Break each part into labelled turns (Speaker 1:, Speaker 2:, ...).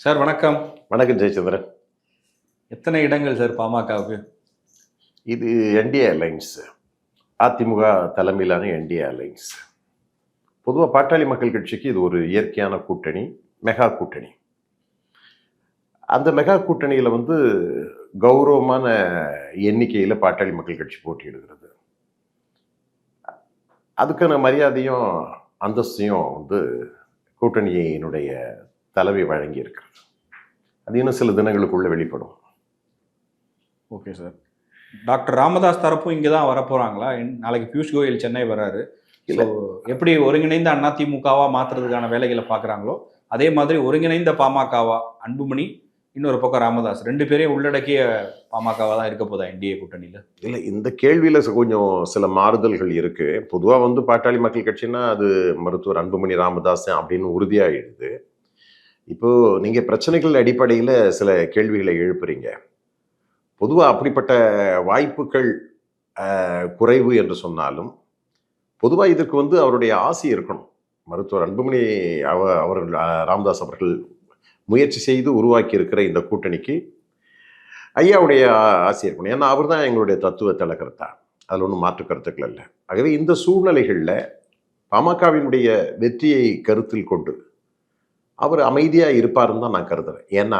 Speaker 1: Sir வணக்கம்.
Speaker 2: வணக்கம் ஜெயச்சந்திரன்.
Speaker 1: எத்தனை இடங்கள் சார் பாமகவுக்கு?
Speaker 2: இது என்டிஏ அலைன்ஸ். அதிமுக தலைமையிலான என்டிஏ அலைன்ஸ். பொதுவாக பாட்டாளி மக்கள் கட்சிக்கு இது ஒரு இயற்கையான கூட்டணி, மெகா கூட்டணி. அந்த மெகா கூட்டணியில் கௌரவமான எண்ணிக்கையில் பாட்டாளி மக்கள் கட்சி போட்டியிடுகிறது. அதுக்கான மரியாதையும் அந்தஸ்தையும் கூட்டணியினுடைய தலைமை வழங்கி இருக்கிறது. அது இன்னும் சில தினங்களுக்குள்ள வெளிப்படும்.
Speaker 1: Okay sir. டாக்டர் ராமதாஸ் தரப்பும் இங்கே தான் வரப்போகிறாங்களா? நாளைக்கு பியூஷ் கோயல் சென்னை வராரு. இல்லை, எப்படி ஒருங்கிணைந்த அதிமுகவா மாற்றுறதுக்கான வேலைகளை பார்க்குறாங்களோ அதே மாதிரி ஒருங்கிணைந்த பாமகவா அன்புமணி, இன்னொரு பக்கம் ராமதாஸ், ரெண்டு பேரையும் உள்ளடக்கிய பாமகவா தான் இருக்க போதா என்டிஏ கூட்டணியில்?
Speaker 2: இல்லை, இந்த கேள்வியில் கொஞ்சம் சில மாறுதல்கள் இருக்குது. பொதுவாக பாட்டாளி மக்கள் கட்சின்னா அது மருத்துவர் அன்புமணி ராமதாஸ் அப்படின்னு உறுதியாகிடுது. இப்போது நீங்கள் பிரச்சனைகள் அடிப்படையில் சில கேள்விகளை எழுப்புறீங்க. பொதுவாக அப்படிப்பட்ட வாய்ப்புகள் குறைவு என்று சொன்னாலும் பொதுவாக இதற்கு அவருடைய ஆசி இருக்கணும். மருத்துவர் அன்புமணி அவர்கள் ராமதாஸ் அவர்கள் முயற்சி செய்து உருவாக்கி இருக்கிற இந்த கூட்டணிக்கு ஐயாவுடைய ஆசி இருக்கணும். ஏன்னா அவர் தான் எங்களுடைய தத்துவ தலைக்கருத்தா, அதில் ஒன்றும் மாற்று கருத்துக்கள் இல்லை. ஆகவே இந்த சூழ்நிலைகளில் பாமகவினுடைய வெற்றியை கருத்தில் கொண்டு அவர் அமைதியாக இருப்பாருன்னு தான் நான் கருதுறேன். ஏன்னா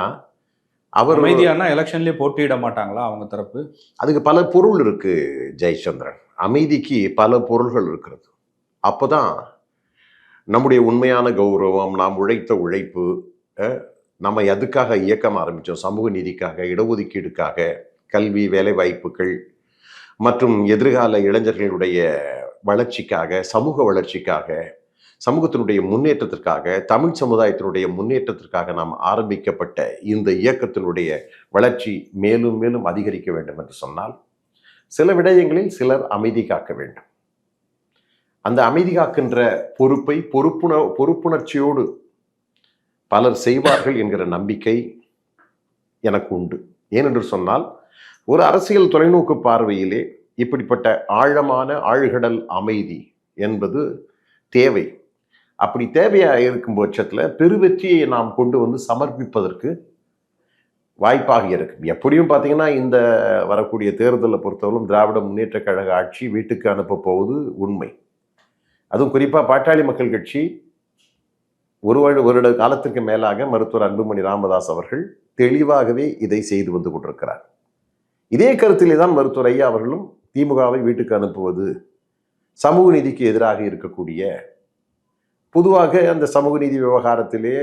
Speaker 2: அவர்
Speaker 1: அமைதியானா எலெக்ஷன்லேயே போட்டியிட மாட்டாங்களா அவங்க தரப்பு?
Speaker 2: அதுக்கு பல பொருள் இருக்கு ஜெயச்சந்திரன். அமைதிக்கு பல பொருள்கள் இருக்கிறது. அப்போதான் நம்முடைய உண்மையான கௌரவம், நாம் உழைத்த உழைப்பு, நம்ம எதுக்காக இயக்கம் ஆரம்பித்தோம், சமூக நீதிக்காக, இடஒதுக்கீடுக்காக, கல்வி, வேலை வாய்ப்புகள் மற்றும் எதிர்கால இளைஞர்களுடைய வளர்ச்சிக்காக, சமூக வளர்ச்சிக்காக, சமூகத்தினுடைய முன்னேற்றத்திற்காக, தமிழ் சமுதாயத்தினுடைய முன்னேற்றத்திற்காக நாம் ஆரம்பிக்கப்பட்ட இந்த இயக்கத்தினுடைய வளர்ச்சி மேலும் மேலும் அதிகரிக்க வேண்டும் என்று சொன்னால் சில விடயங்களில் சிலர் அமைதி காக்க வேண்டும். அந்த அமைதி காக்கின்ற பொறுப்பை பொறுப்புணர்ச்சியோடு பலர் செய்வார்கள் என்கிற நம்பிக்கை எனக்கு உண்டு. ஏனென்று சொன்னால் ஒரு அரசியல் தொலைநோக்கு பார்வையிலே இப்படிப்பட்ட ஆழமான ஆழ்கடல் அமைதி என்பது தேவை. அப்படி தேவையாக இருக்கும் பட்சத்தில் பெருவெற்றியை நாம் கொண்டு சமர்ப்பிப்பதற்கு வாய்ப்பாக இருக்கு. எப்படியும் பார்த்தீங்கன்னா இந்த வரக்கூடிய தேர்தலை பொறுத்தவரைக்கும் திராவிட முன்னேற்ற கழக ஆட்சி வீட்டுக்கு அனுப்ப போவது உண்மை. அதுவும் குறிப்பாக பாட்டாளி மக்கள் கட்சி ஒரு வருட காலத்திற்கு மேலாக மருத்துவர் அன்புமணி ராமதாஸ் அவர்கள் தெளிவாகவே இதை செய்து கொண்டிருக்கிறார். இதே கருத்திலே தான் மருத்துவர் ஐயா அவர்களும் திமுகவை வீட்டுக்கு அனுப்புவது சமூக நீதிக்கு எதிராக இருக்கக்கூடிய, பொதுவாக அந்த சமூக நீதி விவகாரத்திலே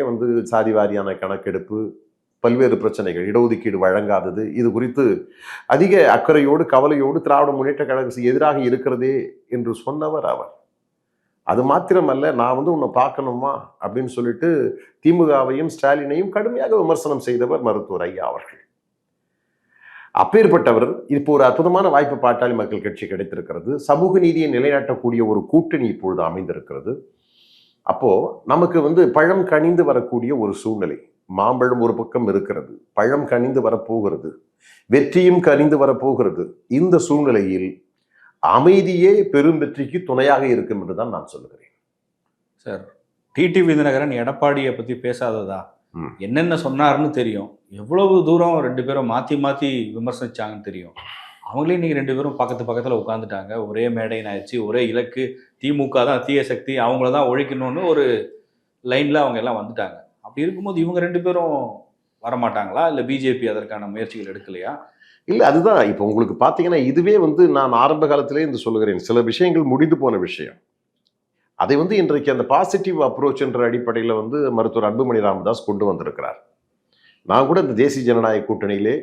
Speaker 2: சாதி வாரியான கணக்கெடுப்பு, பல்வேறு பிரச்சனைகள், இடஒதுக்கீடு வழங்காதது, இது குறித்து அதிக அக்கறையோடு கவலையோடு திராவிட முன்னேற்ற கழகத்துக்கு எதிராக இருக்கிறதே என்று சொன்னவர் அவர். அது மாத்திரமல்ல, நான் உன்னை பார்க்கணுமா அப்படின்னு சொல்லிட்டு திமுகவையும் ஸ்டாலினையும் கடுமையாக விமர்சனம் செய்தவர் மருத்துவர் ஐயா அவர்கள். அப்பேற்பட்டவர் இப்போ ஒரு அற்புதமான வாய்ப்பு பாட்டாளி மக்கள் கட்சி கிடைத்திருக்கிறது. சமூக நீதியை நிலைநாட்டக்கூடிய ஒரு கூட்டணி இப்பொழுது அமைந்திருக்கிறது. அப்போ நமக்கு பழம் கனிந்து வரக்கூடிய ஒரு சூழ்நிலை. மாம்பழம் ஒரு பக்கம் இருக்கிறது, பழம் கனிந்து வரப்போகிறது, வெற்றியும் கனிந்து வரப்போகிறது. இந்த சூழ்நிலையில் அமைதியே பெரும் வெற்றிக்கு துணையாக இருக்கும் என்றுதான் நான் சொல்லுகிறேன்.
Speaker 1: சார், டிடிவி தினகரன் எடப்பாடியை பற்றி பேசாததா? என்னென்ன சொன்னார்னு தெரியும், எவ்வளவு தூரம் ரெண்டு பேரும் மாற்றி மாற்றி விமர்சிச்சாங்கன்னு தெரியும். அவங்களே நீங்கள் ரெண்டு பேரும் பக்கத்தில் உட்காந்துட்டாங்க. ஒரே மேடைன்னு ஆயிடுச்சு, ஒரே இலக்கு, திமுக தான் தீய சக்தி, அவங்கள தான் ஒழிக்கணும்னு ஒரு லைனில் அவங்க எல்லாம் வந்துட்டாங்க. அப்படி இருக்கும்போது இவங்க ரெண்டு பேரும் வரமாட்டாங்களா? இல்லை பிஜேபி அதற்கான முயற்சிகள் எடுக்கலையா?
Speaker 2: இல்லை, அதுதான் இப்போ உங்களுக்கு பார்த்தீங்கன்னா இதுவே நான் ஆரம்ப காலத்திலே சொல்லுகிறேன், சில விஷயங்கள் முடிந்து போன விஷயம். அதை இன்றைக்கு அந்த பாசிட்டிவ் அப்ரோச் என்ற அடிப்படையில் மருத்துவர் அன்புமணி ராமதாஸ் கொண்டு வந்திருக்கிறார். நான் கூட இந்த தேசிய ஜனநாயக கூட்டணியிலே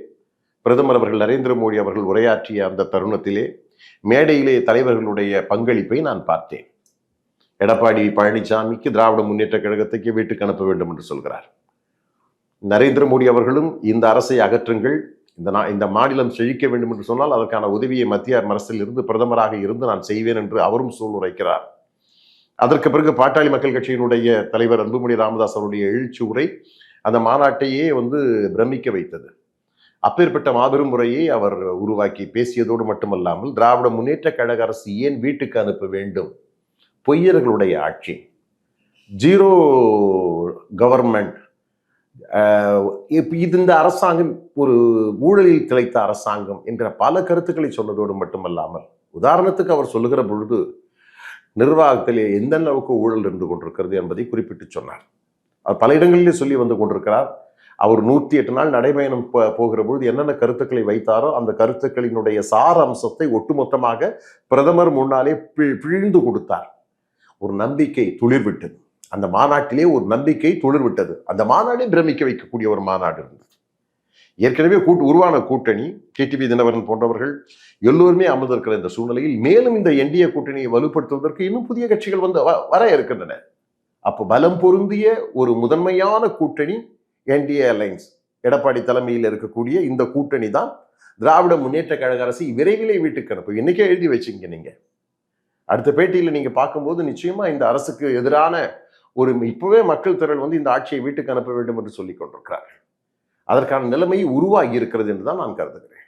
Speaker 2: பிரதமர் அவர்கள் நரேந்திர மோடி அவர்கள் உரையாற்றிய அந்த தருணத்திலே மேடையிலே தலைவர்களுடைய பங்களிப்பை நான் பார்த்தேன். எடப்பாடி பழனிசாமிக்கு திராவிட முன்னேற்ற கழகத்துக்கு வீட்டுக்கு அனுப்ப வேண்டும் என்று சொல்கிறார். நரேந்திர மோடி அவர்களும் இந்த அரசை அகற்றுங்கள், இந்த மாநிலம் செழிக்க வேண்டும் என்று சொன்னால் அதற்கான உதவியை மத்திய அரசில் இருந்து பிரதமராக இருந்து நான் செய்வேன் என்று அவரும் சூளுரைக்கிறார். அதற்கு பிறகு பாட்டாளி மக்கள் கட்சியினுடைய தலைவர் அன்புமணி ராமதாஸ் அவருடைய எழுச்சி உரை அந்த மாநாட்டையே பிரமிக்க வைத்தது. அப்பேற்பட்ட மாபெரும் முறையை அவர் உருவாக்கி பேசியதோடு மட்டுமல்லாமல் திராவிட முன்னேற்ற கழக அரசு ஏன் வீட்டுக்கு அனுப்ப வேண்டும், பொய்யர்களுடைய ஆட்சி, ஜீரோ கவர்மெண்ட், இப்ப இது இந்த அரசாங்கம் ஒரு ஊழலில் திளைத்த அரசாங்கம் என்கிற பல கருத்துக்களை சொன்னதோடு மட்டுமல்லாமல், உதாரணத்துக்கு அவர் சொல்லுகிற பொழுது நிர்வாகத்திலே எந்த அளவுக்கு ஊழல் இருந்து கொண்டிருக்கிறது என்பதை குறிப்பிட்டு சொன்னார். அவர் பல இடங்களிலே சொல்லி வந்து கொண்டிருக்கிறார். அவர் 108 நாள் நடைபயணம் போகிற பொழுது என்னென்ன கருத்துக்களை வைத்தாரோ அந்த கருத்துக்களினுடைய சார அம்சத்தை ஒட்டுமொத்தமாக பிரதமர் முன்னாலே பிழிந்து கொடுத்தார். ஒரு நம்பிக்கை துளிர்விட்டது. அந்த மாநாட்டிலே ஒரு நம்பிக்கை துளிர்விட்டது. அந்த மாநாடே பிரமிக்க வைக்கக்கூடிய ஒரு மாநாடு இருந்தது. ஏற்கனவே உருவான கூட்டணி, டிடிவி தினகரன் போன்றவர்கள் எல்லோருமே அமர்ந்திருக்கிற இந்த சூழ்நிலையில் மேலும் இந்த என்டிஏ கூட்டணியை வலுப்படுத்துவதற்கு இன்னும் புதிய கட்சிகள் வந்து வர இருக்கின்றன. அப்போ பலம் பொருந்திய ஒரு முதன்மையான கூட்டணி என்டிஏ அலைன்ஸ், எடப்பாடி தலைமையில் இருக்கக்கூடிய இந்த கூட்டணி தான் திராவிட முன்னேற்ற கழக அரசு விரைவிலே வீட்டுக்கு அனுப்பும். இன்னைக்கே எழுதி வச்சுங்க. நீங்க அடுத்த பேட்டியில் நீங்க பார்க்கும்போது நிச்சயமா இந்த அரசுக்கு எதிரான ஒரு இப்பவே மக்கள் திரள் வந்து இந்த ஆட்சியை வீட்டுக்கு அனுப்ப வேண்டும் என்று சொல்லிக் கொண்டிருக்கிறார்கள். அதற்கான நிலைமை உருவாகி இருக்கிறது என்று தான் நான் கருதுகிறேன்.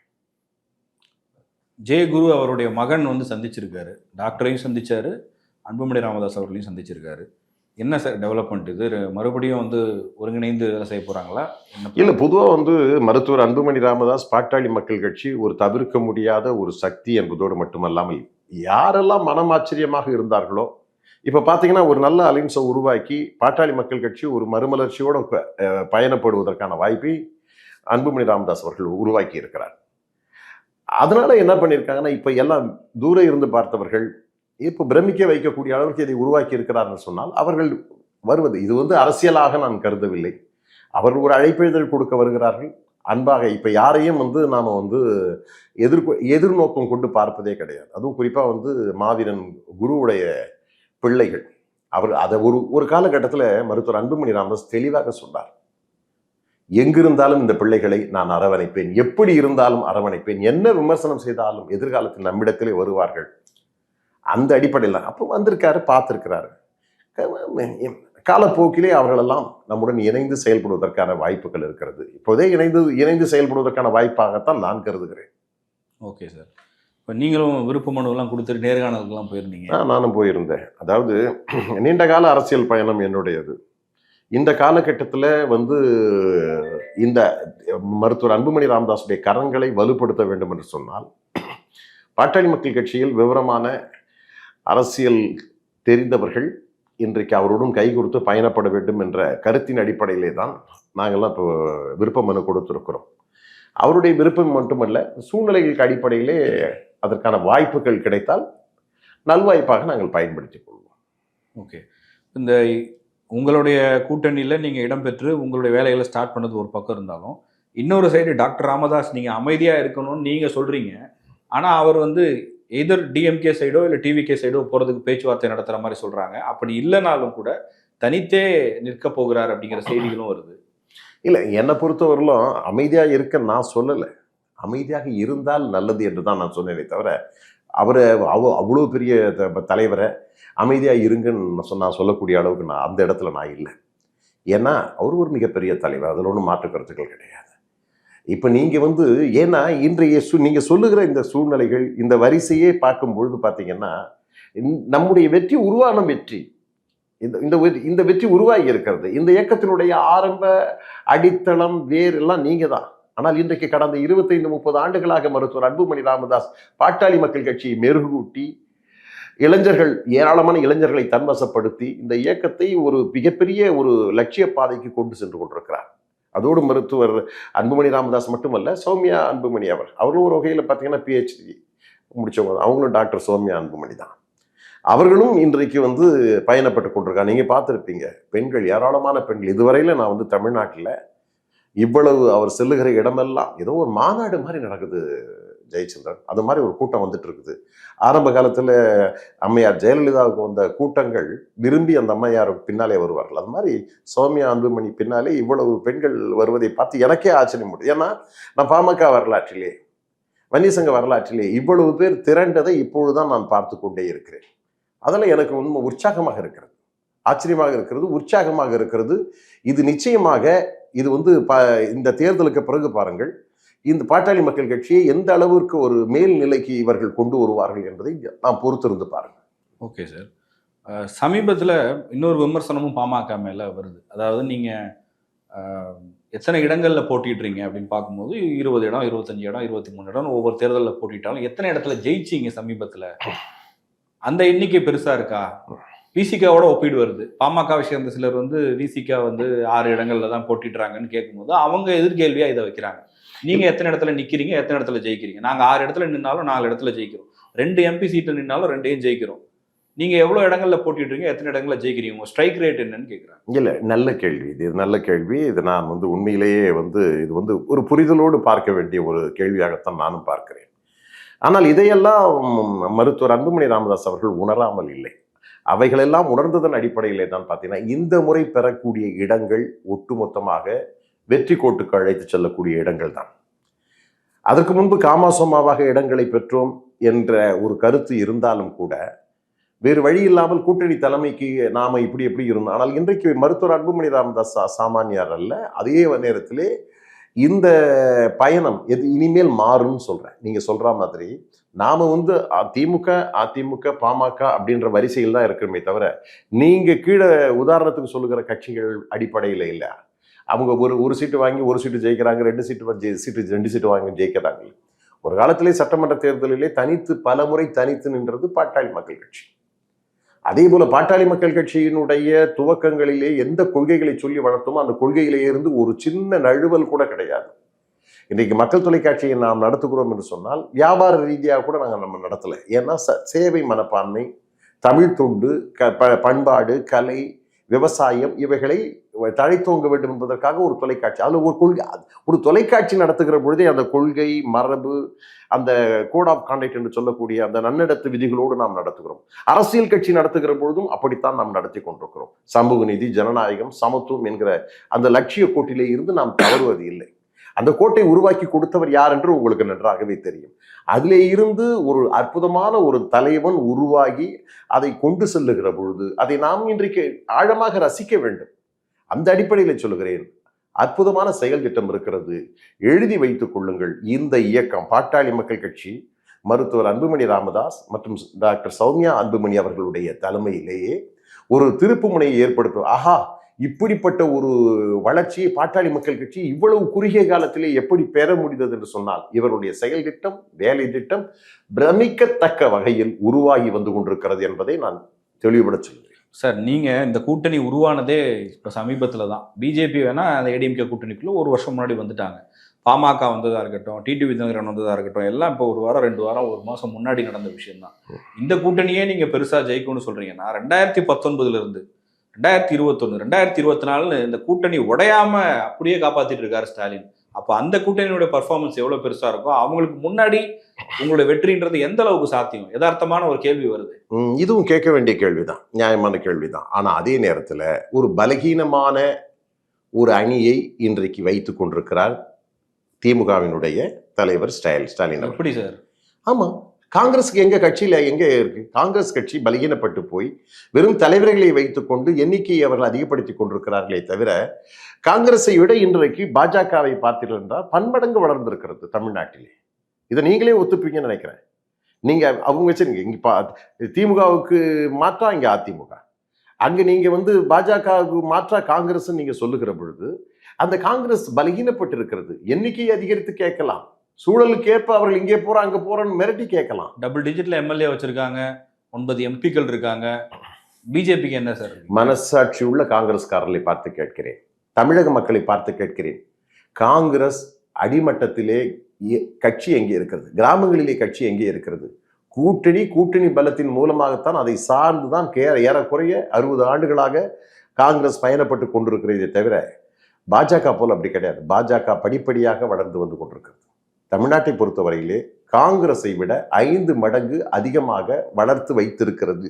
Speaker 1: ஜெயகுரு அவருடைய மகன் வந்து சந்திச்சிருக்காரு, டாக்டரையும் சந்திச்சாரு, அன்புமணி ராமதாஸ் அவர்களையும் சந்திச்சிருக்காரு. என்ன சார் டெவலப்மெண்ட் இது? மறுபடியும் வந்து ஒருங்கிணைந்து வேலை செய்ய போறாங்களா?
Speaker 2: இல்லை, பொதுவாக வந்து மருத்துவர் அன்புமணி ராமதாஸ் பாட்டாளி மக்கள் கட்சி ஒரு தவிர்க்க முடியாத ஒரு சக்தி என்பதோடு மட்டுமல்லாமல் யாரெல்லாம் மனமாச்சரியமாக இருந்தார்களோ, இப்போ பார்த்தீங்கன்னா ஒரு நல்ல அலைன்ஸை உருவாக்கி பாட்டாளி மக்கள் கட்சி ஒரு மறுமலர்ச்சியோடு பயணப்படுவதற்கான வாய்ப்பை அன்புமணி ராமதாஸ் அவர்கள் உருவாக்கி இருக்கிறார். அதனால என்ன பண்ணியிருக்காங்கன்னா, இப்போ எல்லாம் தூரம் இருந்து பார்த்தவர்கள் இப்போ பிரமிக்க வைக்கக்கூடிய அளவுக்கு இதை உருவாக்கி இருக்கிறார்கள் சொன்னால் அவர்கள் வருவது இது வந்து அரசியலாக நான் கருதவில்லை. அவர்கள் ஒரு அழைப்பிதழ் கொடுக்க வருகிறார்கள். அன்பாக இப்போ யாரையும் வந்து நாம் வந்து எதிர்நோக்கம் கொண்டு பார்ப்பதே கிடையாது. அதுவும் குறிப்பாக வந்து மாவீரன் குருவுடைய பிள்ளைகள். அவர் அதை ஒரு காலகட்டத்தில் மருத்துவர் அன்புமணி ராமதாஸ் தெளிவாக சொன்னார். எங்கிருந்தாலும் இந்த பிள்ளைகளை நான் அரவணைப்பேன், எப்படி இருந்தாலும் அரவணைப்பேன், என்ன விமர்சனம் செய்தாலும் எதிர்காலத்தில் நம்மிடத்திலே வருவார்கள். அந்த அடிப்படையில் அப்போ வந்திருக்காரு, பார்த்துருக்கிறாரு. காலப்போக்கிலே அவர்களெல்லாம் நம்முடன் இணைந்து செயல்படுவதற்கான வாய்ப்புகள் இருக்கிறது. இப்போதே இணைந்து செயல்படுவதற்கான வாய்ப்பாகத்தான் நான் கருதுகிறேன்.
Speaker 1: Okay sir. இப்போ நீங்களும் விருப்ப மனுவெல்லாம் கொடுத்துட்டு நேர்காணலுக்கெல்லாம் போயிருந்தீங்க?
Speaker 2: நானும் போயிருந்தேன். அதாவது நீண்ட கால அரசியல் பயணம் என்னுடையது. இந்த காலகட்டத்தில் வந்து இந்த மருத்துவர் அன்புமணி ராமதாஸுடைய கரங்களை வலுப்படுத்த வேண்டும் என்று சொன்னால் பாட்டாளி மக்கள் கட்சியில் விவரமான அரசியல் தெரிந்தவர்கள் இன்றைக்கு அவருடன் கை கொடுத்து பயணப்பட வேண்டும் என்ற கருத்தின் அடிப்படையிலே தான் நாங்கள்லாம் இப்போ விருப்ப மனு கொடுத்துருக்கிறோம். அவருடைய விருப்பம் மட்டுமல்ல, சூழ்நிலைகளுக்கு அடிப்படையிலே அதற்கான வாய்ப்புகள் கிடைத்தால் நல்வாய்ப்பாக நாங்கள் பயன்படுத்திக் கொள்வோம்.
Speaker 1: ஓகே. இந்த உங்களுடைய கூட்டணியில் நீங்கள் இடம்பெற்று உங்களுடைய வேலைகளை ஸ்டார்ட் பண்ணது ஒரு பக்கம் இருந்தாலும், இன்னொரு சைடு டாக்டர் ராமதாஸ் நீங்கள் அமைதியாக இருக்கணும்னு நீங்கள் சொல்கிறீங்க. ஆனால் அவர் வந்து எதர் டிஎம்கே சைடோ இல்லை டிவிகே சைடோ போகிறதுக்கு பேச்சுவார்த்தை நடத்துகிற மாதிரி சொல்கிறாங்க. அப்படி இல்லைனாலும் கூட தனித்தே நிற்க போகிறார் அப்படிங்கிற செய்திகளும் வருது.
Speaker 2: இல்லை, என்னை பொறுத்தவரையிலும் அமைதியாக இருக்க நான் சொல்லலை. அமைதியாக இருந்தால் நல்லது என்று தான் நான் சொன்னேனே தவிர, அவரை அவ்வளோ பெரிய தலைவரை அமைதியாக இருங்கன்னு நான் சொல்லக்கூடிய அளவுக்கு நான் அந்த இடத்துல நான் இல்லை. ஏன்னா அவர் ஒரு மிகப்பெரிய தலைவர், அதில் ஒன்றும் மாற்று கருத்துக்கள் கிடையாது. இப்போ நீங்கள் வந்து ஏன்னா இன்றைய நீங்கள் சொல்லுகிற இந்த சூழ்நிலைகள், இந்த வரிசையே பார்க்கும் பொழுது பார்த்தீங்கன்னா நம்முடைய வெற்றி உருவான வெற்றி, இந்த வெற்றி உருவாகி இருக்கிறது. இந்த இயக்கத்தினுடைய ஆரம்ப அடித்தளம் வேர் எல்லாம் நீங்க தான். ஆனால் இன்றைக்கு கடந்த 25-30 ஆண்டுகளாக மருத்துவர் அன்புமணி ராமதாஸ் பாட்டாளி மக்கள் கட்சியை மெருகூட்டி இளைஞர்கள், ஏராளமான இளைஞர்களை தன்வசப்படுத்தி இந்த இயக்கத்தை ஒரு மிகப்பெரிய ஒரு லட்சிய பாதைக்கு கொண்டு சென்று கொண்டிருக்கிறார். அதோடு மருத்துவர் அன்புமணி ராமதாஸ் மட்டுமல்ல, சௌமியா அன்புமணி அவர்களும் ஒரு வகையில் பார்த்தீங்கன்னா பிஹெச்டி முடிச்சவங்க. அவங்களும் டாக்டர் சௌமியா அன்புமணி தான். அவர்களும் இன்றைக்கு வந்து பயணப்பட்டு கொண்டிருக்காங்க. நீங்கள் பார்த்துருப்பீங்க, பெண்கள், ஏராளமான பெண்கள். இதுவரையில் நான் வந்து தமிழ்நாட்டில் இவ்வளவு அவர் செல்லுகிற இடமெல்லாம் ஏதோ ஒரு மாநாடு மாதிரி நடக்குது ஜெயச்சந்திரன். அது மாதிரி ஒரு கூட்டம் வந்துட்டு இருக்குது. ஆரம்ப காலத்தில் அம்மையார் ஜெயலலிதாவுக்கு வந்த கூட்டங்கள் விரும்பி அந்த அம்மையார் பின்னாலே வருவார்கள். அது மாதிரி சௌமியா அன்புமணி பின்னாலே இவ்வளவு பெண்கள் வருவதை பார்த்து எனக்கே ஆச்சரியம் முடியும். ஏன்னா நான் பாமக வரலாற்றிலே, வன்னியசங்க வரலாற்றிலே இவ்வளவு பேர் திரண்டதை இப்பொழுதுதான் நான் பார்த்து கொண்டே இருக்கிறேன். அதில் எனக்கு உண்மை உற்சாகமாக இருக்கிறது, ஆச்சரியமாக இருக்கிறது, உற்சாகமாக இருக்கிறது. இது நிச்சயமாக இது வந்து இந்த தேர்தலுக்கு பிறகு பாருங்கள், இந்த பாட்டாளி மக்கள் கட்சியை எந்த அளவிற்கு ஒரு மேல்நிலைக்கு இவர்கள் கொண்டு வருவார்கள் என்பதை நாம் பொறுத்திருந்து பாருங்கள்.
Speaker 1: Okay sir. சமீபத்தில் இன்னொரு விமர்சனமும் பாமக மேலே வருது. அதாவது நீங்கள் எத்தனை இடங்களில் போட்டிடுறீங்க அப்படின்னு பார்க்கும்போது 20 இடம், 25 இடம், 23 இடம் ஒவ்வொரு தேர்தலில் போட்டிட்டாலும் எத்தனை இடத்துல ஜெயிச்சிங்க சமீபத்தில்? அந்த எண்ணிக்கை பெருசாக இருக்கா? விசிகாவோட ஒப்பீடு வருது. பாமகவை சேர்ந்த சிலர் விசிகா 6 இடங்கள்ல தான் போட்டிடுறாங்கன்னு கேட்கும்போது அவங்க எதிர்கேள்வியா இதை வைக்கிறாங்க. நீங்க எத்தனை இடத்துல நிக்கிறீங்க, எத்தனை இடத்துல ஜெயிக்கிறீங்க? நாங்க 6 இடத்துல நின்னாலும் 4 இடத்துல ஜெயிக்கிறோம், 2 MP சீட்டு நின்னாலும் 2ஐயும் ஜெயிக்கிறோம். நீங்க எவ்வளவு இடங்கள்ல போட்டிடுறீங்க, எத்தனை இடங்கள்ல ஜெயிக்கிறீங்க, உங்க ஸ்ட்ரைக் ரேட் என்னன்னு கேட்குறாங்க.
Speaker 2: இல்ல, நல்ல கேள்வி இது, நல்ல கேள்வி இது. நான் உண்மையிலேயே இது ஒரு புரிதலோடு பார்க்க வேண்டிய ஒரு கேள்வியாகத்தான் நானும் பார்க்கிறேன். ஆனால் இதையெல்லாம் மருத்துவர் அன்புமணி ராமதாஸ் அவர்கள் உணராமல் இல்லை. அவைகளெல்லாம் உணர்ந்ததன் அடிப்படையிலே தான் பார்த்தீங்கன்னா இந்த முறை பெறக்கூடிய இடங்கள் ஒட்டுமொத்தமாக வெற்றி கோட்டுக்கு அழைத்து செல்லக்கூடிய இடங்கள் தான். அதற்கு முன்பு காமாசோமாவாக இடங்களை பெற்றோம் என்ற ஒரு கருத்து இருந்தாலும் கூட வேறு வழி இல்லாமல் கூட்டணி தலைமைக்கு நாம இப்படி எப்படி இருந்தோம். ஆனால் இன்றைக்கு மருத்துவர் அன்புமணி ராமதாஸ் சாமானியர் அல்ல. அதே நேரத்திலே இந்த பயணம் இனிமேல் மாறும்னு சொல்றேன். நீங்க சொல்ற மாதிரி நாம திமுக, அதிமுக, பாமக அப்படின்ற வரிசையில் தான் இருக்கிறோமே தவிர நீங்க கீழே உதாரணத்துக்கு சொல்லுகிற கட்சிகள் அடிப்படையில் இல்லை. அவங்க ஒரு சீட்டு வாங்கி ஒரு சீட்டு ஜெயிக்கிறாங்க, 2 சீட்டு வாங்கி ஜெயிக்கிறாங்க. ஒரு காலத்திலே சட்டமன்ற தேர்தலிலே பல முறை தனித்து நின்றது பாட்டாளி மக்கள் கட்சி. அதே போல பாட்டாளி மக்கள் கட்சியினுடைய துவக்கங்களிலே எந்த கொள்கைகளை சொல்லி வளர்த்தோமோ அந்த கொள்கையிலே இருந்து ஒரு சின்ன நழுவல் கூட கிடையாது. இன்றைக்கு மக்கள் தொலைக்காட்சியை நாம் நடத்துகிறோம் என்று சொன்னால் வியாபார ரீதியாக கூட நம்ம நடத்தலை. ஏன்னா சேவை மனப்பான்மை, தமிழ் தொண்டு, பண்பாடு, கலை, விவசாயம் இவைகளை தழைத்தோங்க வேண்டும் என்பதற்காக ஒரு தொலைக்காட்சி, அதில் ஒரு கொள்கை, ஒரு தொலைக்காட்சி நடத்துகிற பொழுதே அந்த கொள்கை, மரபு, அந்த கோட் ஆஃப் கான்டக்ட் என்று சொல்லக்கூடிய அந்த நன்னடத்து விதிகளோடு நாம் நடத்துகிறோம். அரசியல் கட்சி நடத்துகிற பொழுதும் அப்படித்தான் நாம் நடத்தி கொண்டிருக்கிறோம். சமூக நீதி, ஜனநாயகம், சமத்துவம் என்கிற அந்த லட்சிய கோட்டிலே இருந்து நாம் தவறுவது இல்லை. அந்த கோட்டை உருவாக்கி கொடுத்தவர் யார் என்று உங்களுக்கு நன்றாகவே தெரியும். அதிலே இருந்து ஒரு அற்புதமான ஒரு தலைவன் உருவாகி அதை கொண்டு செல்லுகிற பொழுது அதை நாம் இன்றைக்கு ஆழமாக ரசிக்க வேண்டும். அந்த அடிப்படையில் சொல்லுகிறேன், அற்புதமான செயல் திட்டம் இருக்கிறது, எழுதி வைத்துக் கொள்ளுங்கள். இந்த இயக்கம் பாட்டாளி மக்கள் கட்சி மருத்துவர் அன்புமணி ராமதாஸ் மற்றும் டாக்டர் சௌமியா அன்புமணி அவர்களுடைய தலைமையிலேயே ஒரு திருப்பு முனையை ஏற்படுத்தும். ஆஹா, இப்படிப்பட்ட ஒரு வளர்ச்சியை பாட்டாளி மக்கள் கட்சி இவ்வளவு குறுகிய காலத்திலே எப்படி பெற முடிந்தது என்று சொன்னால் இவருடைய செயல் திட்டம், வேலை திட்டம் பிரமிக்கத்தக்க வகையில் உருவாகி வந்து கொண்டிருக்கிறது என்பதை நான் தெளிவுபட சொல்கிறேன்.
Speaker 1: சார், நீங்கள் இந்த கூட்டணி உருவானதே இப்போ சமீபத்தில் தான். பிஜேபி வேணால் அந்த ஏடிஎம்கே கூட்டணிக்குள்ளே ஒரு வருஷம் முன்னாடி வந்துட்டாங்க. பாமக வந்ததாக இருக்கட்டும், டிடிவி தினகரன் வந்ததாக இருக்கட்டும், எல்லாம் இப்போ ஒரு வாரம் 2 வாரம் 1 மாதம் முன்னாடி நடந்த விஷயம்தான். இந்த கூட்டணியே நீங்கள் பெருசாக ஜெயிக்கும்னு சொல்கிறீங்கன்னா 2019 2021 2024 இந்த கூட்டணி உடையாம அப்படியே காப்பாத்திட்டு இருக்காரு ஸ்டாலின். அப்ப அந்த கூட்டணியோட பர்ஃபார்மன்ஸ் எவ்வளவு பெருசா இருக்கும், அவங்களுக்கு முன்னாடி உங்களுடைய வெற்றின்றது எந்த அளவுக்கு சாத்தியம்? யதார்த்தமான ஒரு கேள்வி வருது.
Speaker 2: இதுவும் கேட்க வேண்டிய கேள்விதான், நியாயமான கேள்விதான். ஆனா அதே நேரத்துல ஒரு பலகீனமான ஒரு அணியை இன்றைக்கு வைத்துக் கொண்டிருக்கிறார் திமுகவினுடைய தலைவர் ஸ்டாலின்.
Speaker 1: எப்படி சார்?
Speaker 2: ஆமா, காங்கிரஸுக்கு எங்க கட்சியில எங்க இருக்கு? காங்கிரஸ் கட்சி பலகீனப்பட்டு போய் வெறும் தலைவர்களை வைத்துக்கொண்டு எண்ணிக்கையை அவர்கள் அதிகப்படுத்தி கொண்டிருக்கிறார்களே தவிர காங்கிரஸை விட இன்றைக்கு பாஜகவை பார்த்தீர்கள் என்றால் பன்மடங்கு வளர்ந்திருக்கிறது தமிழ்நாட்டிலே. இதை நீங்களே ஒத்துப்பீங்கன்னு நினைக்கிறேன். நீங்க அவங்க வச்சிருங்க, இங்க திமுகவுக்கு மாற்றா இங்க அதிமுக, அங்க நீங்க பாஜகவுக்கு மாற்றா காங்கிரஸ் நீங்க சொல்லுகிற பொழுது அந்த காங்கிரஸ் பலகீனப்பட்டு இருக்கிறது. எண்ணிக்கையை அதிகரித்து கேட்கலாம், சூழலுக்கு ஏற்ப அவர்கள் இங்கே போற அங்க போறன்னு மிரட்டி கேட்கலாம்.
Speaker 1: டபுள் டிஜிட்ல எம்எல்ஏ வச்சிருக்காங்க, 9 எம்பிக்கள் இருக்காங்க. பிஜேபிக்கு என்ன சார்?
Speaker 2: மனசாட்சி உள்ள காங்கிரஸ்காரர்களை பார்த்து கேட்கிறேன், தமிழக மக்களை பார்த்து கேட்கிறேன். காங்கிரஸ் அடிமட்டத்திலே கட்சி எங்கே இருக்கிறது? கிராமங்களிலே கட்சி எங்கே இருக்கிறது? கூட்டணி பலத்தின் மூலமாகத்தான், அதை சார்ந்துதான் ஏறக்குறைய 60 ஆண்டுகளாக காங்கிரஸ் பயணப்பட்டு கொண்டிருக்கிறதே தவிர பாஜக போல் அப்படி கிடையாது. பாஜக படிப்படியாக வளர்ந்து வந்து கொண்டிருக்கிறது. தமிழ்நாட்டை பொறுத்தவரையிலே காங்கிரஸை விட 5 மடங்கு அதிகமாக வளர்த்து வைத்திருக்கிறது.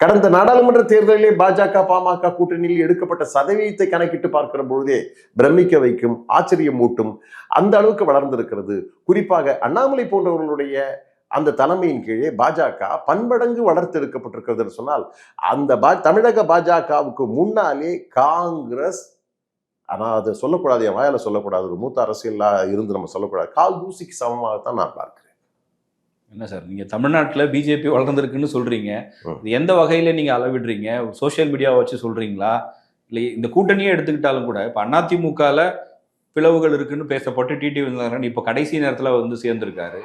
Speaker 2: கடந்த நாடாளுமன்ற தேர்தலிலே பாஜக பாமக கூட்டணியில் எடுக்கப்பட்ட சதவீதத்தை கணக்கிட்டு பார்க்கிற பொழுதே பிரமிக்க வைக்கும், ஆச்சரியம் ஊட்டும், அந்த அளவுக்கு வளர்ந்திருக்கிறது. குறிப்பாக அண்ணாமலை போன்றவர்களுடைய அந்த தலைமையின் கீழே பாஜக பன்மடங்கு வளர்த்து எடுக்கப்பட்டிருக்கிறது சொன்னால் அந்த தமிழக பாஜகவுக்கு முன்னாலே காங்கிரஸ், ஆனால் அதை சொல்லக்கூடாது, என் வாயால சொல்லக்கூடாது, ஒரு மூத்த அரசியலாக இருந்து நம்ம சொல்லக்கூடாது, கால் தூசிக்கு சமமாகத்தான் நான் பார்க்கிறேன்.
Speaker 1: என்ன சார், நீங்கள் தமிழ்நாட்டில் பிஜேபி வளர்ந்துருக்குன்னு சொல்கிறீங்க, எந்த வகையில் நீங்கள் அளவிடுறீங்க? சோஷியல் மீடியாவை வச்சு சொல்கிறீங்களா, இல்லை இந்த கூட்டணியே எடுத்துக்கிட்டாலும் கூட இப்போ அதிமுகவில் பிளவுகள் இருக்குன்னு பேசப்பட்டு டிடிவி தினகரன் இப்போ கடைசி நேரத்தில் வந்து சேர்ந்திருக்காரு.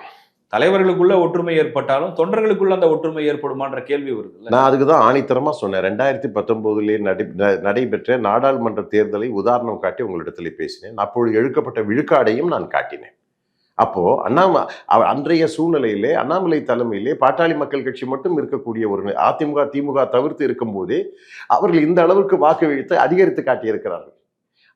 Speaker 1: தலைவர்களுக்குள்ள ஒற்றுமை ஏற்பட்டாலும் தொண்டர்களுக்குள்ள அந்த ஒற்றுமை ஏற்படுமான்ற கேள்வி வருது.
Speaker 2: நான் அதுக்கு தான் ஆணித்தரமா சொன்னேன். 2019 நடைபெற்ற நாடாளுமன்ற தேர்தலை உதாரணம் காட்டி உங்களிடத்தில் பேசினேன். அப்பொழுது எழுக்கப்பட்ட விழுக்காடையும் நான் காட்டினேன். அப்போ அன்றைய சூழ்நிலையிலே அண்ணாமலை தலைமையிலே பாட்டாளி மக்கள் கட்சி மட்டும் இருக்கக்கூடிய ஒரு அதிமுக திமுக தவிர்த்து இருக்கும்போதே அவர்கள் இந்த அளவுக்கு வாக்கு விகிதத்தை அதிகரித்து காட்டியிருக்கிறார்கள்.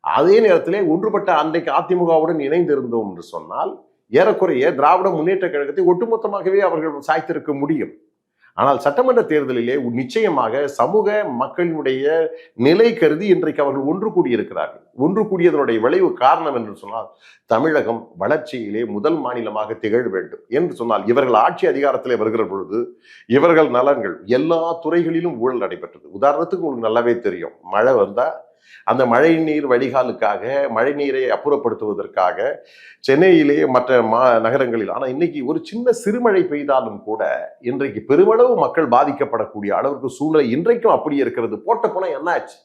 Speaker 2: அதே நேரத்திலே ஒன்றுபட்ட அன்றைக்கு அதிமுகவுடன் இணைந்திருந்தோம் என்று சொன்னால் ஏறக்குறைய திராவிட முன்னேற்ற கழகத்தை ஒட்டுமொத்தமாகவே அவர்கள் சாய்த்திருக்க முடியும். ஆனால் சட்டமன்ற தேர்தலிலே நிச்சயமாக சமூக மக்களுடைய நிலை கருதி இன்றைக்கு அவர்கள் ஒன்று கூடியிருக்கிறார்கள். ஒன்று கூடியதனுடைய விளைவு காரணம் என்று சொன்னால் தமிழகம் வளர்ச்சியிலே முதல் மாநிலமாக திகழ வேண்டும் என்று சொன்னால் இவர்கள் ஆட்சி அதிகாரத்திலே வருகிற பொழுது இவர்கள் நலன்கள் எல்லா துறைகளிலும் ஊழல் நடைபெற்றது. உதாரணத்துக்கு உங்களுக்கு நல்லாவே தெரியும், மழை வந்தா அந்த மழை நீர் வடிகாலுக்காக மழை நீரை அப்புறப்படுத்துவதற்காக சென்னையிலே மற்ற நகரங்களில், ஆனால் இன்னைக்கு ஒரு சின்ன சிறுமழை பெய்தாலும் கூட இன்றைக்கு பெருமளவு மக்கள் பாதிக்கப்படக்கூடிய அளவுக்கு சூழ்நிலை இன்றைக்கும் அப்படி இருக்கிறது. போட்ட பணம் என்னாச்சு?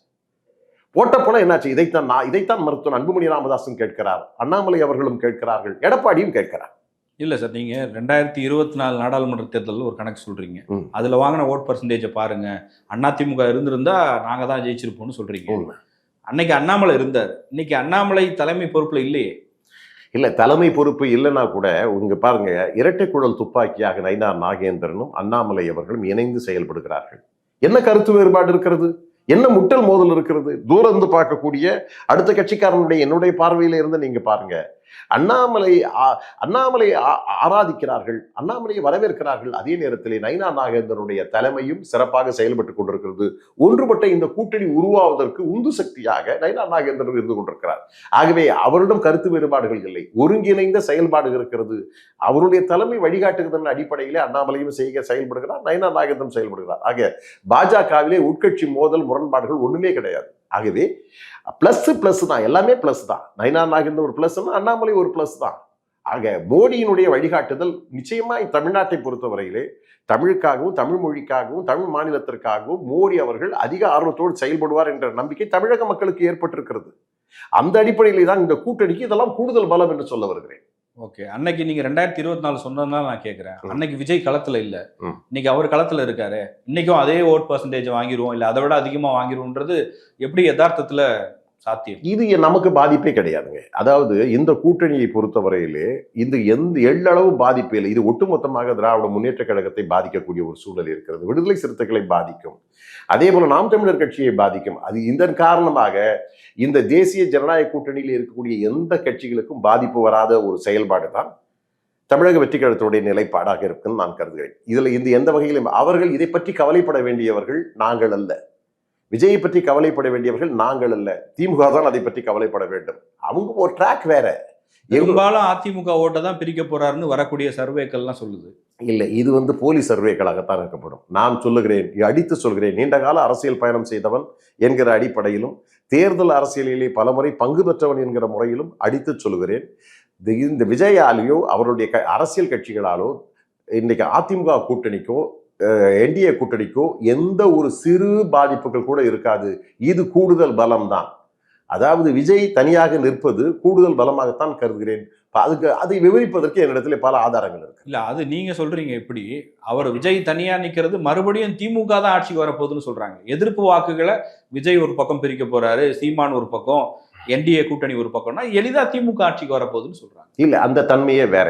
Speaker 2: இதைத்தான் மருத்துவர் அன்புமணி ராமதாசும் கேட்கிறார், அண்ணாமலை அவர்களும் கேட்கிறார்கள், எடப்பாடியும் கேட்கிறார்.
Speaker 1: இல்ல சார், நீங்க 2024 நாடாளுமன்ற தேர்தலில் ஒரு கணக்கு சொல்றீங்க. அதுல வாங்கின ஓட் பர்சன்டேஜை பாருங்க, அதிமுக இருந்திருந்தா நாங்க தான் ஜெயிச்சிருப்போம்னு சொல்றீங்க. அன்னைக்கு அண்ணாமலை இருந்தார், இன்னைக்கு அண்ணாமலை தலைமை பொறுப்புல இல்லையே.
Speaker 2: இல்ல, தலைமை பொறுப்பு இல்லைன்னா கூட இங்க பாருங்க, இரட்டை குழல் துப்பாக்கியாக நயினார் நாகேந்திரனும் அண்ணாமலை அவர்களும் இணைந்து செயல்படுகிறார்கள். என்ன கருத்து வேறுபாடு இருக்கிறது? என்ன முட்டல் மோதல் இருக்கிறது? தூரம் இருந்து பார்க்கக்கூடிய அடுத்த கட்சிக்காரனுடைய என்னுடைய பார்வையில இருந்து நீங்க பாருங்க, அண்ணாமலை ஆராதிக்கிறார்கள், அண்ணாமலையை வரவேற்கிறார்கள். அதே நேரத்தில் நயினார் நாகேந்திரனுடைய தலைமையும் சிறப்பாக செயல்பட்டுக் கொண்டிருக்கிறது. ஒன்றுபட்ட இந்த கூட்டணி உருவாவதற்கு உந்து சக்தியாக நயினார் நாகேந்திரன் இருந்து கொண்டிருக்கிறார். ஆகவே அவரிடம் கருத்து வேறுபாடுகள் இல்லை, ஒருங்கிணைந்த செயல்பாடு இருக்கிறது. அவருடைய தலைமை வழிகாட்டுகிறதன் அடிப்படையிலே அண்ணாமலையும் செயல்படுகிறார், நயினார் நாகேந்திரன் செயல்படுகிறார். ஆக பாஜகவிலே உட்கட்சி மோதல் முரண்பாடுகள் ஒண்ணுமே கிடையாது. ஆகவே பிளஸ் தான், எல்லாமே பிளஸ் தான். நயினார் நாகேந்திரன் ஒரு பிளஸ், அண்ணாமலை ஒரு பிளஸ் தான். ஆக மோடியினுடைய வழிகாட்டுதல் நிச்சயமாய் தமிழ்நாட்டை பொறுத்தவரையிலே தமிழுக்காகவும் தமிழ் மொழிக்காகவும் தமிழ் மாநிலத்திற்காகவும் மோடி அவர்கள் அதிக ஆர்வத்தோடு செயல்படுவார் என்ற நம்பிக்கை தமிழக மக்களுக்கு ஏற்பட்டிருக்கிறது. அந்த அடிப்படையிலே தான் இந்த கூட்டணிக்கு இதெல்லாம் கூடுதல் பலம் என்று சொல்ல வருகிறேன்.
Speaker 1: ஓகே, அன்னைக்கு நீங்க 2024 சொன்னதுனால நான் கேட்கிறேன். அன்னைக்கு விஜய் களத்துல இல்ல, இன்னைக்கு அவர் களத்துல இருக்காரு. இன்னைக்கும் அதே ஓட் பர்சன்டேஜ் வாங்கிடுவோம், இல்ல அதை விட அதிகமா வாங்கிடுவோம்ன்றது எப்படி யதார்த்தத்துல சாத்தியம்?
Speaker 2: இது நமக்கு பாதிப்பே கிடையாதுங்க. அதாவது இந்த கூட்டணியை பொறுத்தவரையிலே இந்த எள்ளளவு பாதிப்பு இல்லை. இது ஒட்டுமொத்தமாக திராவிட முன்னேற்ற கழகத்தை பாதிக்கக்கூடிய ஒரு சூழல் இருக்கிறது. விடுதலை சிறுத்தைகளை பாதிக்கும், அதே போல நாம் தமிழர் கட்சியை பாதிக்கும். அது இதன் காரணமாக இந்த தேசிய ஜனநாயக கூட்டணியில் இருக்கக்கூடிய எந்த கட்சிகளுக்கும் பாதிப்பு வராத ஒரு செயல்பாடு தான் தமிழக வெற்றி கழகத்துடைய நிலைப்பாடாக இருக்குன்னு நான் கருதுகிறேன். இதுல எந்த வகையிலும் அவர்கள் இதை பற்றி கவலைப்பட வேண்டியவர்கள் நாங்கள் அல்ல, விஜயை பற்றி கவலைப்பட வேண்டியவர்கள் நாங்கள் அல்ல, திமுக தான் அதை பற்றி கவலைப்பட வேண்டும். அவங்க ஒரு ட்ராக் வேற.
Speaker 1: பெரும்பாலும் அதிமுக ஓட்டை தான் பிரிக்க போறாருன்னு வரக்கூடிய சர்வேக்கள்லாம் சொல்லுது.
Speaker 2: இல்லை, இது போலி சர்வேக்களாகத்தான் இருக்கப்படும். நான் சொல்லுகிறேன், அடித்து சொல்கிறேன், நீண்டகால அரசியல் பயணம் செய்தவன் என்கிற அடிப்படையிலும் தேர்தல் அரசியலிலே பலமுறை பங்கு பெற்றவன் என்கிற முறையிலும் அடித்து சொல்லுகிறேன். இந்த விஜயாலேயோ அவருடைய அரசியல் கட்சிகளாலோ இன்னைக்கு அதிமுக கூட்டணிக்கோ என்டிஏ கூட்டணிக்கோ எந்த ஒரு சிறு பாதிப்புகள் கூட இருக்காது. இது கூடுதல் பலம் தான். அதாவது விஜய் தனியாக நிற்பது கூடுதல் பலமாகத்தான் கருதுகிறேன். அதை விவரிப்பதற்கு என்னிடத்துல பல ஆதாரங்கள் இருக்கு.
Speaker 1: இல்ல, அது நீங்க சொல்றீங்க. எப்படி அவர் விஜய் தனியா நிக்கிறது, மறுபடியும் திமுக தான் ஆட்சிக்கு வரப்போகுதுன்னு சொல்றாங்க. எதிர்ப்பு வாக்குகளை விஜய் ஒரு பக்கம் பிரிக்க போறாரு, சீமான் ஒரு பக்கம், என்டிஏ கூட்டணி ஒரு பக்கம்னா எளிதா திமுக ஆட்சிக்கு வரப்போகுதுன்னு சொல்றாங்க.
Speaker 2: இல்ல, அந்த தன்மையே வேற.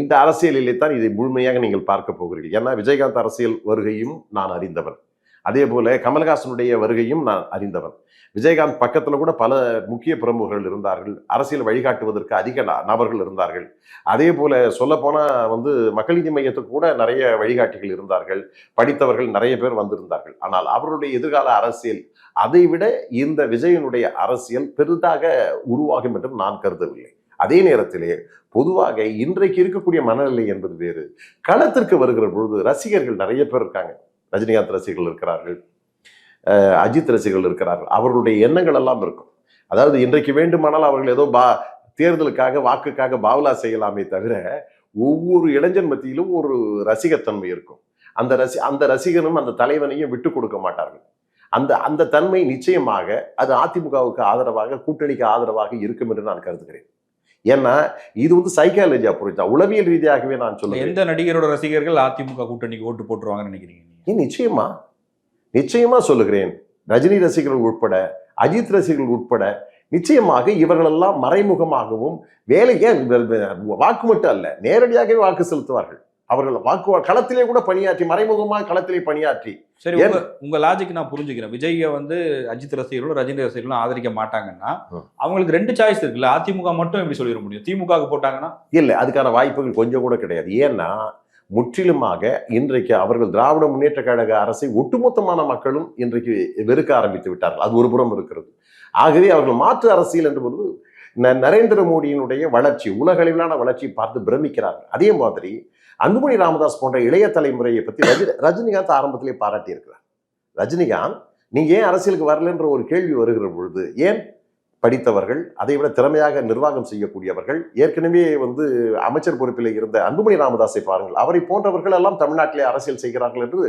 Speaker 2: இந்த அரசியலிலே தான் இதை முழுமையாக நீங்கள் பார்க்க போகிறீர்கள். ஏன்னா விஜயகாந்த் அரசியல் வருகையும் நான் அறிந்தவன், அதே போல கமல்ஹாசனுடைய வருகையும் நான் அறிந்தவன். விஜயகாந்த் பக்கத்துல கூட பல முக்கிய பிரமுகர்கள் இருந்தார்கள், அரசியல் வழிகாட்டுவதற்கு அதிக நபர்கள் இருந்தார்கள். அதே போல சொல்ல போனா மக்கள் நீதி மையத்துக்கு கூட நிறைய வழிகாட்டிகள் இருந்தார்கள், படித்தவர்கள் நிறைய பேர் வந்திருந்தார்கள். ஆனால் அவருடைய எதிர்கால அரசியல் அதை விட இந்த விஜயனுடைய அரசியல் பெரிதாக உருவாகும் என்றும் நான் கருதவில்லை. அதே நேரத்திலே பொதுவாக இன்றைக்கு இருக்கக்கூடிய மனநிலை என்பது வேறு. களத்திற்கு வருகிற பொழுது ரசிகர்கள் நிறைய பேர் இருக்காங்க. ரஜினிகாந்த் ரசிகர்கள் இருக்கிறார்கள், அஜித் ரசிகர்கள் இருக்கிறார்கள். அவர்களுடைய எண்ணங்கள் எல்லாம் இருக்கும். அதாவது இன்றைக்கு வேண்டுமானால் அவர்கள் ஏதோ தேர்தலுக்காக வாக்குக்காக பாவலா செய்யலாமே தவிர ஒவ்வொரு இளைஞன் மத்தியிலும் ஒரு ரசிகத்தன்மை இருக்கும். அந்த ரசிகனும் அந்த தலைவனையும் விட்டு கொடுக்க மாட்டார்கள். அந்த அந்த தன்மை நிச்சயமாக அது அதிமுகவுக்கு ஆதரவாக, கூட்டணிக்கு ஆதரவாக இருக்கும் என்று நான் கருதுகிறேன். ஏன்னா இது வந்து சைக்காலஜி அப்ரோச் தான், உளவியல் ரீதியாகவே நான் சொல்லுவேன்.
Speaker 1: எந்த நடிகரோட ரசிகர்கள் அதிமுக கூட்டணிக்கு ஓட்டு போட்டுருவாங்கன்னு நினைக்கிறீங்க நீங்க?
Speaker 2: நிச்சயமா நிச்சயமா சொல்லுகிறேன். ரஜினி ரசிகர்கள் உட்பட, அஜித் ரசிகர்கள் உட்பட நிச்சயமாக இவர்களெல்லாம் மறைமுகமாகவும் வேலையே வாக்கு மட்டும் அல்ல, நேரடியாகவே வாக்கு செலுத்துவார்கள். அவர்கள் வாக்கு களத்திலே கூட பணியாற்றி, மறைமுகமாக களத்திலே பணியாற்றி.
Speaker 1: சரி, உங்க லாஜிக் நான் புரிஞ்சுக்கிறேன். விஜய வந்து அஜித் ரசிகர்களும் ரஜினி ரசிகர்களும் ஆதரிக்க மாட்டாங்கன்னா அவங்களுக்கு 2 சாய்ஸ் இருக்குல்ல. அதிமுக மட்டும் எப்படி சொல்லிட முடியும்? திமுகவுக்கு போட்டாங்கன்னா
Speaker 2: இல்ல, அதுக்கான வாய்ப்புகள் கொஞ்சம் கூட கிடையாது. ஏன்னா முற்றிலுமாக இன்றைக்கு அவர்கள் திராவிட முன்னேற்ற கழக அரசை ஒட்டுமொத்தமான மக்களும் இன்றைக்கு வெறுக்க ஆரம்பித்து விட்டார்கள். அது ஒரு புறம் இருக்கிறது. ஆகவே அவர்கள் மாற்று அரசியல் என்று போது நரேந்திர மோடியினுடைய வளர்ச்சி, உலக அளவிலான வளர்ச்சியை பார்த்து பிரமிக்கிறார்கள். அதே மாதிரி அன்புமணி ராமதாஸ் போன்ற இளைய தலைமுறையை பற்றி ரஜினிகாந்த் ஆரம்பத்திலே பாராட்டி இருக்கிறார். ரஜினிகாந்த், நீங்க ஏன் அரசியலுக்கு வரலன்ற ஒரு கேள்வி வருகிற பொழுது, ஏன் படித்தவர்கள், அதை விட திறமையாக நிர்வாகம் செய்யக்கூடியவர்கள், ஏற்கனவே வந்து அமைச்சர் பொறுப்பில் இருந்த அன்புமணி ராமதாஸை பாருங்கள், அவரை போன்றவர்கள் எல்லாம் தமிழ்நாட்டிலே அரசியல் செய்கிறார்கள் என்று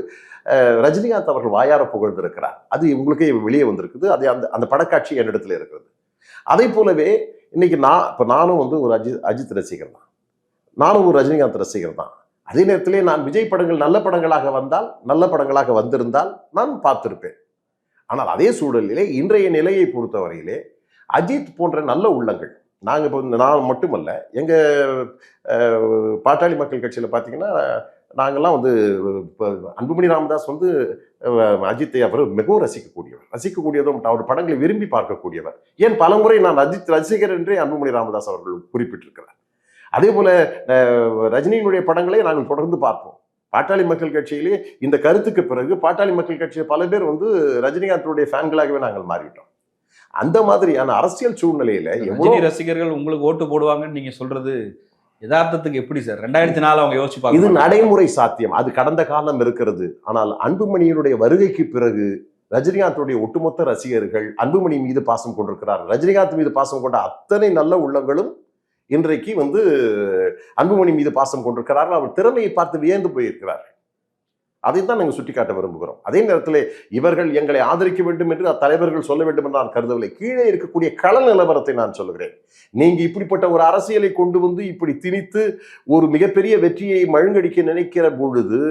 Speaker 2: ரஜினிகாந்த் அவர்கள் வாயார புகழ்ந்திருக்கிறார். அது உங்களுக்கே வெளியே வந்திருக்குது. அது அந்த அந்த படக்காட்சி என்னிடத்துல இருக்கிறது. அதே போலவே இன்னைக்கு நானும் வந்து ஒரு அஜித் ரசிகர் தான், நானும் ஒரு ரஜினிகாந்த் ரசிகர் தான். அதே நேரத்திலே நான் விஜய் படங்கள் நல்ல படங்களாக வந்தால், நல்ல படங்களாக வந்திருந்தால் நான் பார்த்திருப்பேன். ஆனால் அதே சூழலிலே இன்றைய நிலையை பொறுத்தவரையிலே அஜித் போன்ற நல்ல உள்ளங்கள், நாங்கள் இப்போ நான் மட்டுமல்ல, எங்கள் பாட்டாளி மக்கள் கட்சியில் பார்த்தீங்கன்னா நாங்கள்லாம் வந்து அன்புமணி ராமதாஸ் வந்து அஜித்தை அவர் மிகவும் ரசிக்கக்கூடியதும் அவர் படங்களை விரும்பி பார்க்கக்கூடியவர். ஏன் பலமுறை நான் அஜித் ரசிகர் என்றே அன்புமணி ராமதாஸ் அவர்கள் குறிப்பிட்டிருக்கிறார். அதே போல ரஜினியினுடைய படங்களை நாங்கள் தொடர்ந்து பார்ப்போம். பாட்டாளி மக்கள் கட்சியிலே இந்த கருத்துக்கு பிறகு பாட்டாளி மக்கள் கட்சியில் பல பேர் வந்து ரஜினிகாந்தனுடைய ஃபேன்களாகவே நாங்கள் மாறிவிட்டோம். அந்த மாதிரியான அரசியல் சூழ்நிலையில
Speaker 1: ரஜினி ரசிகர்கள் உங்களுக்கு ஓட்டு போடுவாங்கன்னு நீங்க சொல்றது யதார்த்தத்துக்கு எப்படி சார்? 2004 அவங்க யோசிப்பாங்க.
Speaker 2: இது நடைமுறை சாத்தியம், அது கடந்த காலம் இருக்கிறது. ஆனால் அன்புமணியினுடைய வருகைக்கு பிறகு ரஜினிகாந்துடைய ஒட்டுமொத்த ரசிகர்கள் அன்புமணி மீது பாசம் கொண்டிருக்கிறார்கள். ரஜினிகாந்த் மீது பாசம் கொண்ட அத்தனை நல்ல உள்ளங்களும் இன்றைக்கு வந்து அன்புமணி மீது பாசம் கொண்டிருக்கிறார்கள். அவர் திறமையை பார்த்து வியந்து போயிருக்கிறார்கள். அதைத்தான் நாங்கள் சுட்டிக்காட்ட விரும்புகிறோம். அதே நேரத்தில் இவர்கள் எங்களை ஆதரிக்க வேண்டும் என்று தலைவர்கள் சொல்ல வேண்டும் என்று நான் கருதவில்லை. கீழே இருக்கக்கூடிய கள நிலவரத்தை நான் சொல்லுகிறேன். நீங்க இப்படிப்பட்ட ஒரு அரசியலை கொண்டு வந்து இப்படி திணித்து ஒரு மிகப்பெரிய வெற்றியை மழுங்கடிக்க நினைக்கிற பொழுது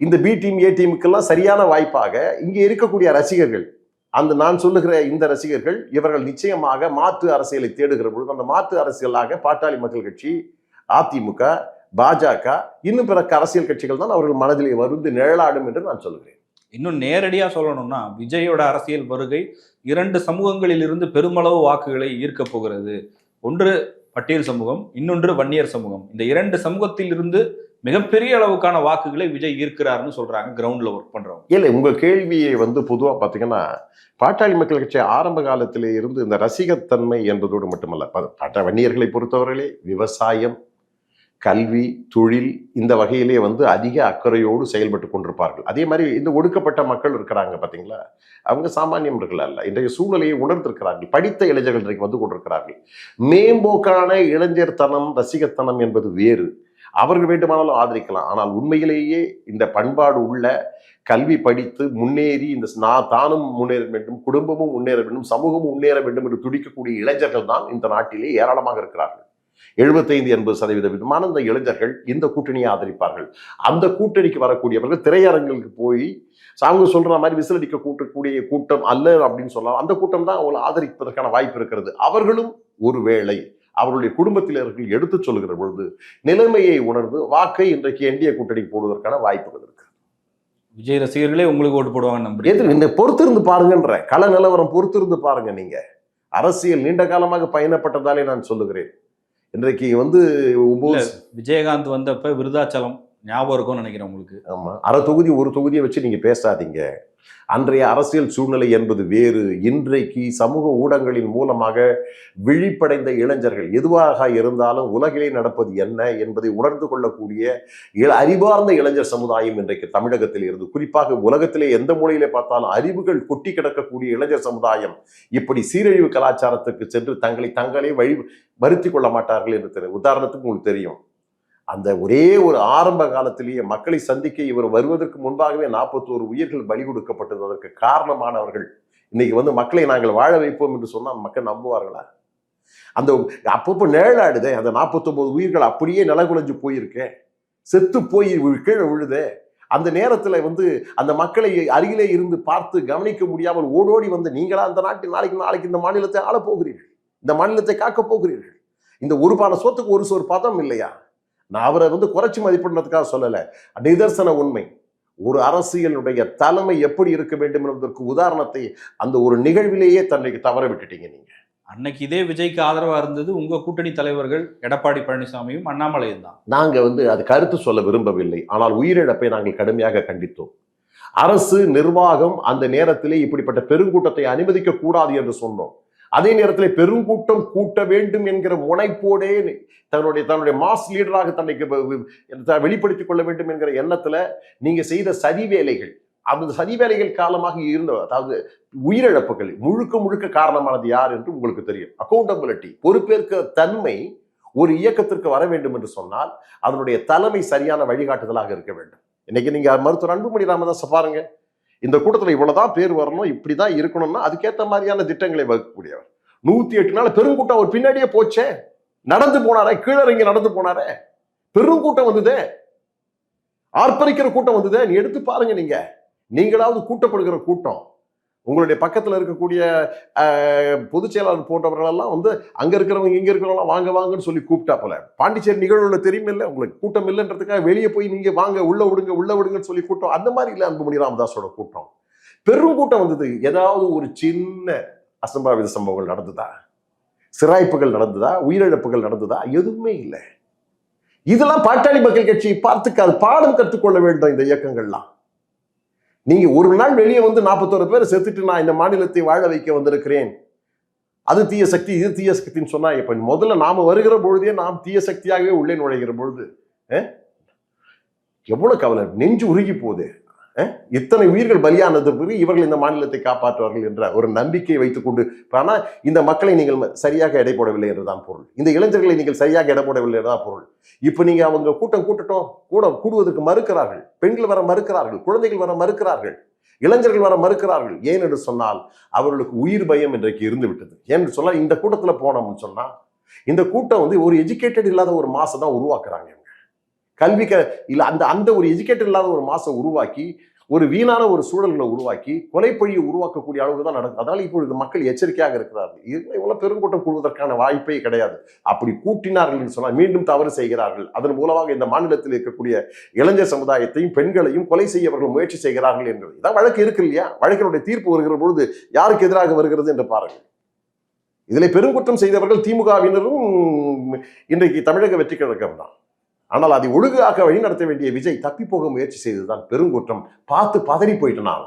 Speaker 2: இந்த பி டீம் ஏ டீமுக்கெல்லாம் சரியான வாய்ப்பாக இங்கே இருக்கக்கூடிய ரசிகர்கள், அந்த நான் சொல்லுகிற இந்த ரசிகர்கள், இவர்கள் நிச்சயமாக மாற்று அரசியலை தேடுகிற பொழுது அந்த மாற்று அரசியலாக பாட்டாளி மக்கள் கட்சி, அதிமுக, பாஜக, இன்னும் பிற அரசியல் கட்சிகள் தான் அவர்கள் மனதிலே வந்து நிழலாடும் என்று நான் சொல்லுகிறேன்.
Speaker 1: இன்னும் நேரடியா சொல்லணும்னா விஜயோட அரசியல் வருகை 2 சமூகங்களில் இருந்து பெருமளவு வாக்குகளை ஈர்க்க போகிறது. ஒன்று பட்டியல் சமூகம், இன்னொன்று வன்னியர் சமூகம். இந்த 2 சமூகத்தில் இருந்து மிகப்பெரிய அளவுக்கான வாக்குகளை விஜய் ஈர்க்கிறார்னு சொல்றாங்க கிரவுண்ட்ல ஒர்க் பண்றவங்க.
Speaker 2: இல்லை, உங்க கேள்வியை வந்து பொதுவா பாத்தீங்கன்னா பாட்டாளி மக்கள் கட்சி ஆரம்ப காலத்திலே இருந்து இந்த ரசிகத்தன்மை என்பதோடு மட்டுமல்ல, வன்னியர்களை பொறுத்தவரையிலே விவசாயம், கல்வி, தொழில் இந்த வகையிலே வந்து அதிக அக்கறையோடு செயல்பட்டு கொண்டிருப்பார்கள். அதே மாதிரி இந்த ஒடுக்கப்பட்ட மக்கள் இருக்கிறாங்க பார்த்தீங்களா, அவங்க சாமானியர்கள் அல்ல, இன்றைய சூழ்நிலையை உணர்ந்திருக்கிறார்கள். படித்த இளைஞர்கள் இன்றைக்கு வந்து கொண்டிருக்கிறார்கள். மேம்போக்கான இளைஞர்தனம், ரசிகத்தனம் என்பது வேறு. அவர்கள் வேண்டுமானாலும் ஆதரிக்கலாம். ஆனால் உண்மையிலேயே இந்த பண்பாடு உள்ள, கல்வி படித்து முன்னேறி இந்த தானும் முன்னேற வேண்டும், குடும்பமும் முன்னேற வேண்டும், சமூகமும் முன்னேற வேண்டும் என்று துடிக்கக்கூடிய இளைஞர்கள் தான் இந்த நாட்டிலே ஏராளமாக இருக்கிறார்கள். 75-80% விதமான இந்த இளைஞர்கள் இந்த கூட்டணியை ஆதரிப்பார்கள். அந்த கூட்டணிக்கு வரக்கூடியவர்கள் திரையரங்குகளுக்கு போய் அவங்க சொல்ற மாதிரி விசிலடிக்க கூட்டக்கூடிய கூட்டம் அல்ல அப்படின்னு சொல்லலாம். அந்த கூட்டம் தான் அவங்களை ஆதரிப்பதற்கான வாய்ப்பு இருக்கிறது. அவர்களும் ஒருவேளை அவருடைய குடும்பத்தினர்கள் எடுத்து சொல்லுகிற பொழுது நிலைமையை உணர்ந்து வாக்கை இன்றைக்கு என்டிஏ கூட்டணிக்கு போடுவதற்கான வாய்ப்புகள் இருக்கு.
Speaker 1: விஜய் ரசிகர்களே உங்களுக்கு ஓட்டு போடுவாங்க நம்புறீங்க?
Speaker 2: இந்த பொறுத்திருந்து பாருங்கன்ற கள நிலவரம் பொறுத்திருந்து பாருங்க. நீங்க அரசியல் நீண்ட காலமாக பயணப்பட்டதாலே நான் சொல்லுகிறேன். இன்றைக்கு வந்து
Speaker 1: விஜயகாந்த் வந்தப்ப விருதாச்சலம் ஞாபகம் இருக்கும்னு நினைக்கிறேன் உங்களுக்கு.
Speaker 2: ஆமா, அரை தொகுதி ஒரு தொகுதியை வச்சு நீங்க பேசாதீங்க. அன்றைய அரசியல் சூழ்நிலை என்பது வேறு. இன்றைக்கு சமூக ஊடகங்களின் மூலமாக விழிப்படைந்த இளைஞர்கள் எதுவாக இருந்தாலும் உலகிலே நடப்பது என்ன என்பதை உணர்ந்து கொள்ளக்கூடிய அறிவார்ந்த இளைஞர் சமுதாயம் இன்றைக்கு தமிழகத்தில் இருந்து, குறிப்பாக உலகத்திலே எந்த மூலையிலே பார்த்தாலும் அறிவுகள் கொட்டி கிடக்கக்கூடிய இளைஞர் சமுதாயம் இப்படி சீரழிவு கலாச்சாரத்துக்கு சென்று தங்களை தங்களே வருத்தி கொள்ள மாட்டார்கள் என்று தெரியும். உதாரணத்துக்கு உங்களுக்கு தெரியும், அந்த ஒரே ஒரு ஆரம்ப காலத்திலேயே மக்களை சந்திக்க இவர் வருவதற்கு முன்பாகவே 41 உயிர்கள் பலி கொடுக்கப்பட்டது. அதற்கு காரணமானவர்கள் இன்னைக்கு வந்து மக்களை நாங்கள் வாழ வைப்போம் என்று சொன்னால் மக்கள் நம்புவார்களா? அந்த அப்பப்போ நிழலாடுதே, அந்த 49 உயிர்கள் அப்படியே நிலகுலைஞ்சு போயிருக்கேன், செத்து போய் கீழே விழுதே. அந்த நேரத்தில் வந்து அந்த மக்களை அருகிலே இருந்து பார்த்து கவனிக்க முடியாமல் ஓடோடி வந்து நீங்களா அந்த நாட்டு நாளைக்கு இந்த மாநிலத்தை ஆள போகிறீர்கள், இந்த மாநிலத்தை காக்க போகிறீர்கள், இந்த ஒரு பான சோத்துக்கு ஒரு சோறு பதம் இல்லையா? நான் அவரை வந்து குறைச்சி மதிப்பிடுறதுக்காக சொல்லலை, நிதர்சன உண்மை. ஒரு அரசியலுடைய தலைமை எப்படி இருக்க வேண்டும் என்பதற்கு உதாரணத்தை அந்த ஒரு நிகழ்விலேயே தன்னைக்கு தவற விட்டுட்டீங்க நீங்க.
Speaker 1: அன்னைக்கு இதே விஜய்க்கு ஆதரவா இருந்தது உங்க கூட்டணி தலைவர்கள் எடப்பாடி பழனிசாமியும் அண்ணாமலையும் தான்.
Speaker 2: நாங்க வந்து அது கருத்து சொல்ல விரும்பவில்லை, ஆனால் உயிரிழப்பை நாங்கள் கடுமையாக கண்டித்தோம். அரசு நிர்வாகம் அந்த நேரத்திலே இப்படிப்பட்ட பெருங்கூட்டத்தை அனுமதிக்க கூடாது என்று சொன்னோம். அதே நேரத்தில் பெருங்கூட்டம் கூட்ட வேண்டும் என்கிற முனைப்போடே தன்னுடைய மாஸ் லீடராக தன்னை வெளிப்படுத்திக் கொள்ள வேண்டும் என்கிற எண்ணத்துல நீங்க செய்த சதி வேலைகள், அந்த சதி வேலைகள் காலமாக இருந்த, அதாவது உயிரிழப்புகள் முழுக்க காரணமானது யார் என்று உங்களுக்கு தெரியும். அக்கௌண்டபிலிட்டி, பொறுப்பேற்க தன்மை ஒரு இயக்கத்திற்கு வர வேண்டும் என்று சொன்னால் அதனுடைய தலைமை சரியான வழிகாட்டுதலாக இருக்க வேண்டும். இன்னைக்கு நீங்க மருத்துவர் அன்புமணி ராமதாஸ் பாருங்க, இந்த கூட்டத்தில் இவ்வளவுதான் பேர் வரணும், இப்படிதான் இருக்கணும்னா அதுக்கேற்ற மாதிரியான திட்டங்களை வகுக்கக்கூடியவர். 108 நாள் பெருங்கூட்டம் அவர் பின்னாடியே போச்சே, நடந்து போனாரே, கீழறங்கி நடந்து போனாரே, பெருங்கூட்டம் வந்ததே, ஆர்ப்பரிக்கிற கூட்டம் வந்ததே. நீ எடுத்து பாருங்க, நீங்களாவது கூட்டப்படுகிற கூட்டம். உங்களுடைய பக்கத்தில் இருக்கக்கூடிய பொதுச் செயலாளர் போன்றவர்கள் எல்லாம் வந்து அங்க இருக்கிறவங்க இங்க இருக்கிறவங்க வாங்க வாங்கன்னு சொல்லி கூப்பிட்டா போல. பாண்டிச்சேரி நிகழ்வுல தெரியும் இல்லை உங்களுக்கு, கூட்டம் இல்லைன்றதுக்காக வெளியே போய் நீங்க வாங்க உள்ள விடுங்கன்னு சொல்லி கூட்டம். அந்த மாதிரி இல்லை அன்புமணி ராமதாஸோட கூட்டம். பெரும் கூட்டம் வந்தது. ஏதாவது ஒரு சின்ன அசம்பாவித சம்பவங்கள் நடந்ததா? சிராய்ப்புகள் நடந்ததா? உயிரிழப்புகள் நடந்ததா? எதுவுமே இல்லை. இதெல்லாம் பாட்டாளி மக்கள் கட்சியை பார்த்து பாடம் கற்றுக்கொள்ள வேண்டும் இந்த இயக்கங்கள்லாம். நீங்க ஒரு நாள் வெளியே வந்து 41 பேர் செத்துட்டு நான் இந்த மாநிலத்தை வாழ வைக்க வந்திருக்கிறேன், அது தீய சக்தி இது தீய சக்தின்னு சொன்னா, இப்ப முதல்ல நாம வருகிற பொழுதே நாம் தீய சக்தியாகவே உள்ளே நுழைகிற பொழுது எவ்வளவு கவலை, நெஞ்சு உருகி போகுது. இத்தனை உயிர்கள் பலியானது பிறகு இவர்கள் இந்த மாநிலத்தை காப்பாற்றுவார்கள் என்ற ஒரு நம்பிக்கையை வைத்துக் கொண்டு, ஆனா இந்த மக்களை நீங்கள் சரியாக எடை போடவில்லை என்றுதான் பொருள், இந்த இளைஞர்களை நீங்கள் சரியாக எடை போடவில்லை என்றுதான் பொருள். இப்ப நீங்க அவங்க கூட்டட்டும் கூடுவதற்கு மறுக்கிறார்கள், பெண்கள் வர மறுக்கிறார்கள், குழந்தைகள் வர மறுக்கிறார்கள், இளைஞர்கள் வர மறுக்கிறார்கள். ஏன் என்று சொன்னால் அவர்களுக்கு உயிர் பயம் இன்றைக்கு இருந்து விட்டது. ஏன்னு சொன்னால் இந்த கூட்டத்துல போனோம்னு சொன்னா இந்த கூட்டம் வந்து ஒரு எஜுகேட்டட் இல்லாத ஒரு மாசம் தான் உருவாக்குறாங்க. கல்விக்க இல்ல அந்த ஒரு எஜுகேட்டட் இல்லாத ஒரு மாசம் உருவாக்கி ஒரு வீணான ஒரு சூழல்களை உருவாக்கி கொலைப்பழியை உருவாக்கக்கூடிய அளவுக்கு தான் நடக்கும். அதனால இப்பொழுது மக்கள் எச்சரிக்கையாக இருக்கிறார்கள். இவ்வளவு பெருங்கூட்டம் கூடுவதற்கான வாய்ப்பே கிடையாது. அப்படி கூட்டினார்கள் என்று சொன்னால் மீண்டும் தவறு செய்கிறார்கள். அதன் மூலமாக இந்த மாநிலத்தில் இருக்கக்கூடிய இளைஞர் சமுதாயத்தையும் பெண்களையும் கொலை செய்ய அவர்கள் முயற்சி செய்கிறார்கள் என்று இதான் வழக்கு இருக்கு இல்லையா? வழக்கினுடைய தீர்ப்பு வருகிற பொழுது யாருக்கு எதிராக வருகிறது என்று பாருங்கள். இதில் பெருங்குற்றம் செய்தவர்கள் திமுகவினரும் இன்றைக்கு தமிழக வெற்றி கழகம் தான். ஆனால் அதை ஒழுங்காக வழிநடத்த வேண்டிய விஜய் தப்பி போக முயற்சி செய்ததுதான் பெருங்குற்றம். பார்த்து பதறி போயிட்டனான்.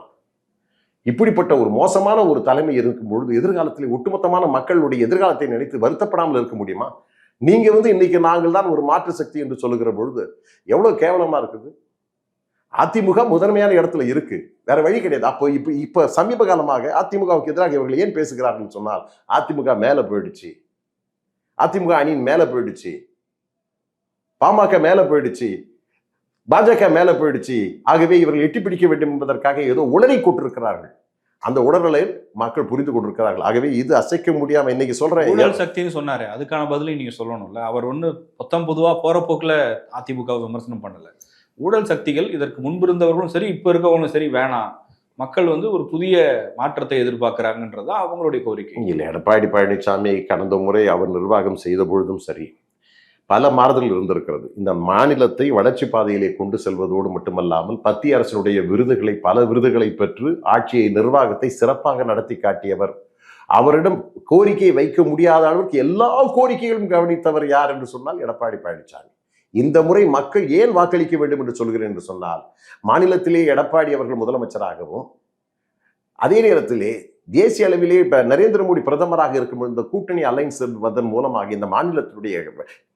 Speaker 2: இப்படிப்பட்ட ஒரு மோசமான ஒரு தலைமை இருக்கும் பொழுது எதிர்காலத்தில் ஒட்டுமொத்தமான மக்களுடைய எதிர்காலத்தை நினைத்து வருத்தப்படாமல் இருக்க முடியுமா? நீங்க வந்து இன்னைக்கு நாங்கள் தான் ஒரு மாற்று சக்தி என்று சொல்லுகிற பொழுது எவ்வளவு கேவலமா இருக்குது. அதிமுக முதன்மையான இடத்துல இருக்கு, வேற வழி கிடையாது. அப்போ இப்ப சமீப காலமாக அதிமுகவுக்கு எதிராக இவர்கள் ஏன் பேசுகிறார்கள் சொன்னால் அதிமுக மேல போயிடுச்சு, அதிமுக அணியின் மேல போயிடுச்சு, பாமக மேல போயிடுச்சு, பாஜக மேல போயிடுச்சு, ஆகவே இவர்கள் எட்டி பிடிக்க வேண்டும் என்பதற்காக ஏதோ உளறி கொண்டிருக்கிறார்கள். அந்த உடல்நிலை மக்கள் புரிந்து கொண்டிருக்கிறார்கள். ஆகவே இது அசைக்க முடியாம இன்னைக்கு சொல்றேன்.
Speaker 1: ஊழல் சக்தின்னு சொன்னாரு, அதுக்கான பதிலையும் நீங்க சொல்லணும்ல. அவர் பொதுவா போற போக்குல அதிமுக விமர்சனம் பண்ணல. ஊழல் சக்திகள் இதற்கு முன்பு இருந்தவர்களும் சரி இப்ப இருக்கவங்களும் சரி வேணாம், மக்கள் ஒரு புதிய மாற்றத்தை எதிர்பார்க்கிறாங்கன்றதா அவங்களுடைய கோரிக்கை.
Speaker 2: இல்லை, எடப்பாடி பழனிசாமி கடந்த முறை அவர் நிர்வாகம் செய்த பொழுதும் சரி பல மாறுதல்கள் இருந்திருக்கிறது. இந்த மாநிலத்தை வளர்ச்சி பாதையிலே கொண்டு செல்வதோடு மட்டுமல்லாமல் மத்திய அரசினுடைய விருதுகளை பல விருதுகளை பெற்று ஆட்சியை நிர்வாகத்தை சிறப்பாக நடத்தி காட்டியவர். அவரிடம் கோரிக்கையை வைக்க முடியாத அளவுக்கு எல்லா கோரிக்கைகளும் கவனித்தவர் யார் என்று சொன்னால் எடப்பாடி பழனிசாமி. இந்த முறை மக்கள் ஏன் வாக்களிக்க வேண்டும் என்று சொல்கிறேன் என்று சொன்னால் மாநிலத்திலே எடப்பாடி அவர்கள் முதலமைச்சராகவும் அதே நேரத்திலே தேசிய அளவிலே இப்ப நரேந்திர மோடி பிரதமராக இருக்கும் இந்த கூட்டணி அலைன்ஸ் வந்தன் மூலமாக இந்த மாநிலத்தினுடைய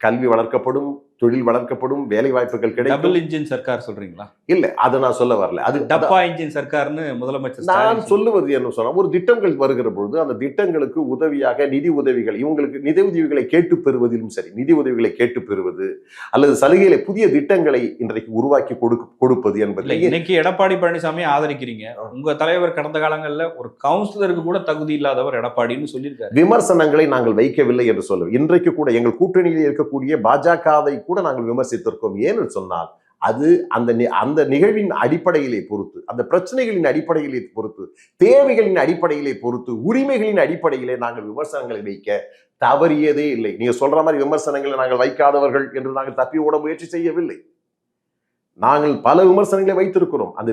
Speaker 2: கல்வி வளர்க்கப்படும், தொழில் வளர்க்கப்படும், வேலை வாய்ப்புகள் கிடைக்கும்.
Speaker 1: டபுள் இன்ஜின் சர்க்கார் சொல்றீங்களா?
Speaker 2: இல்ல, அதை நான் சொல்ல வரல. அது
Speaker 1: டப்பா இன்ஜின் சர்க்கார்னு முதலமைச்சர்
Speaker 2: நான்
Speaker 1: ஸ்டாலின்
Speaker 2: சொல்லுவது என்ன சொன்னா, ஒரு திட்டங்கள் வருகிற பொழுது அந்த திட்டங்களுக்கு உதவியாக நிதி உதவிகள், இவங்களுக்கு நிதி உதவிகளை கேட்டு பெறுவதிலும் சரி, நிதி உதவிகளை கேட்டு பெறுவது அல்லது சலுகைகளை, புதிய திட்டங்களை இன்றைக்கு உருவாக்கி கொடுப்பது
Speaker 1: இல்ல,
Speaker 2: என்பது.
Speaker 1: இன்னைக்கு எடப்பாடி பழனிசாமி ஆதரிக்கிறீங்க. உங்க தலைவர் கடந்த காலங்கள்ல ஒரு கவுன்சிலருக்கு கூட தகுதி இல்லாதவர் எடப்பாடின்னு சொல்லியிருக்காரு.
Speaker 2: விமர்சனங்களை நாங்கள் வைக்கவில்லை என்று சொல்லுவோம். இன்றைக்கு கூட எங்கள் கூட்டணியில் இருக்கக்கூடிய பாஜகவை கூட நாங்கள் விமர்சித்திருக்கோம். ஏன்னு சொன்னால் அது அந்த நிகழ்வின் அடிப்படையிலே பொறுத்து, அந்த பிரச்சனைகளின் அடிப்படையிலே பொறுத்து, தேவைகளின் அடிப்படையிலே பொறுத்து, உரிமைகளின் அடிப்படையிலே நாங்கள் விமர்சனங்களை வைக்க தவறியதே இல்லை. நீங்க சொல்ற மாதிரி விமர்சனங்களை நாங்கள் வைக்காதவர்கள் என்று நாங்கள் தப்பி ஓட முயற்சி செய்யவில்லை. நாங்கள் பல விமர்சனங்களை வைத்திருக்கிறோம். அந்த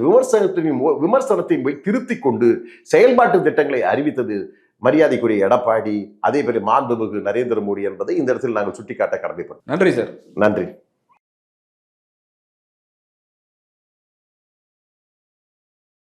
Speaker 2: விமர்சனத்தை திருத்திக் கொண்டு செயல்பாட்டு திட்டங்களை அறிவித்தது மரியாதைக்குரிய எடப்பாடி, அதே போல மாண்புமிகு நரேந்திர மோடி என்பதை இந்த இடத்தில் நாங்கள் சுட்டிக்காட்ட கடமைப்பட்டோம்.
Speaker 1: நன்றி சார்.
Speaker 2: நன்றி.